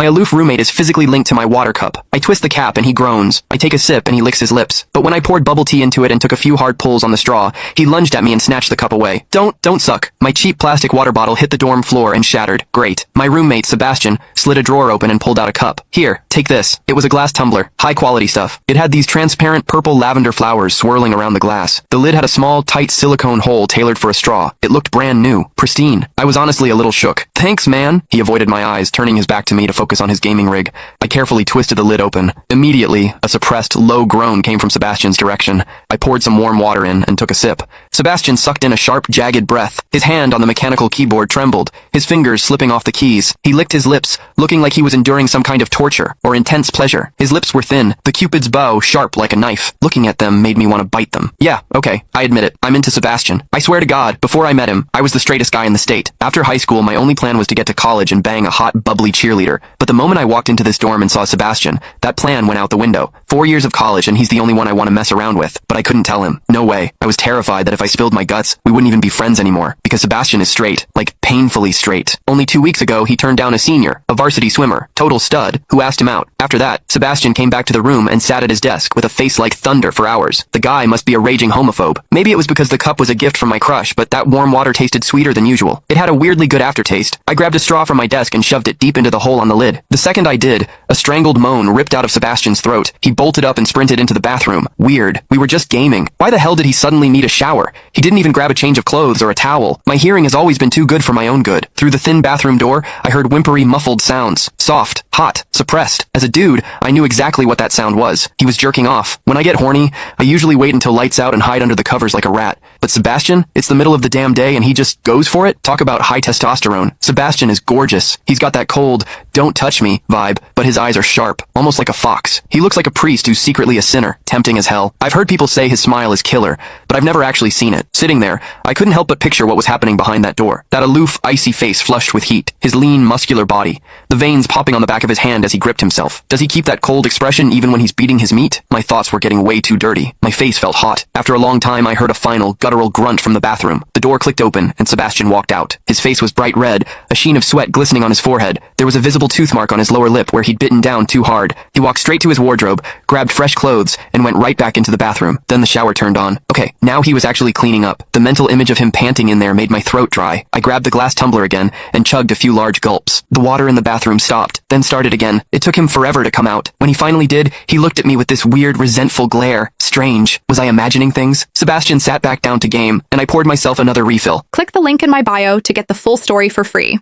My aloof roommate is physically linked to my water cup. I twist the cap and he groans. I take a sip and he licks his lips. But when I poured bubble tea into it and took a few hard pulls on the straw, he lunged at me and snatched the cup away. Don't suck. My cheap plastic water bottle hit the dorm floor and shattered. Great. My roommate, Sebastian, slid a drawer open and pulled out a cup. Here, take this. It was a glass tumbler. High quality stuff. It had these transparent purple lavender flowers swirling around the glass. The lid had a small, tight silicone hole tailored for a straw. It looked brand new. Pristine. I was honestly a little shook. Thanks, man. He avoided my eyes, turning his back to me to focus on his gaming rig. I carefully twisted the lid open. Immediately, a suppressed, low groan came from Sebastian's direction. I poured some warm water in and took a sip. Sebastian sucked in a sharp, jagged breath. His hand on the mechanical keyboard trembled, his fingers slipping off the keys. He licked his lips, looking like he was enduring some kind of torture or intense pleasure. His lips were thin, the Cupid's bow sharp like a knife. Looking at them made me want to bite them. Yeah, okay, I admit it. I'm into Sebastian. I swear to God, before I met him, I was the straightest guy in the state. After high school, my only plan was to get to college and bang a hot, bubbly cheerleader. But the moment I walked into this dorm and saw Sebastian, that plan went out the window. 4 years of college and he's the only one I want to mess around with. But I couldn't tell him. No way. I was terrified that if I spilled my guts, we wouldn't even be friends anymore. Because Sebastian is straight. Like, painfully straight. Only 2 weeks ago, he turned down a senior, a varsity swimmer, total stud, who asked him out. After that, Sebastian came back to the room and sat at his desk with a face like thunder for hours. The guy must be a raging homophobe. Maybe it was because the cup was a gift from my crush, but that warm water tasted sweeter than usual. It had a weirdly good aftertaste. I grabbed a straw from my desk and shoved it deep into the hole on the lid. The second I did, a strangled moan ripped out of Sebastian's throat. He bolted up and sprinted into the bathroom. Weird. We were just gaming. Why the hell did he suddenly need a shower? He didn't even grab a change of clothes or a towel. My hearing has always been too good for my own good. Through the thin bathroom door, I heard whimpery, muffled sounds. Soft, hot, suppressed. As a dude, I knew exactly what that sound was. He was jerking off. When I get horny, I usually wait until lights out and hide under the covers like a rat. But Sebastian, it's the middle of the damn day and he just goes for it? Talk about high testosterone. Sebastian is gorgeous. He's got that cold, don't touch me vibe, but his eyes are sharp, almost like a fox. He looks like a priest who's secretly a sinner, tempting as hell. I've heard people say his smile is killer, but I've never actually seen it. Sitting there, I couldn't help but picture what was happening behind that door. That aloof, icy face flushed with heat, his lean, muscular body, the veins popping on the back of his hand as he gripped himself. Does he keep that cold expression even when he's beating his meat? My thoughts were getting way too dirty. My face felt hot. After a long time, I heard a final, guttural grunt from the bathroom. The door clicked open, and Sebastian walked out. His face was bright red, a sheen of sweat glistening on his forehead. There was a visible tooth mark on his lower lip where he'd bitten down too hard. He walked straight to his wardrobe, grabbed fresh clothes, and went right back into the bathroom. Then the shower turned on. Okay, now he was actually cleaning up. The mental image of him panting in there made my throat dry. I grabbed the glass tumbler again and chugged a few large gulps. The water in the bathroom stopped, then started again. It took him forever to come out. When he finally did, he looked at me with this weird, resentful glare. Strange. Was I imagining things? Sebastian sat back down to game, and I poured myself another refill. Click the link in my bio to get the full story for free.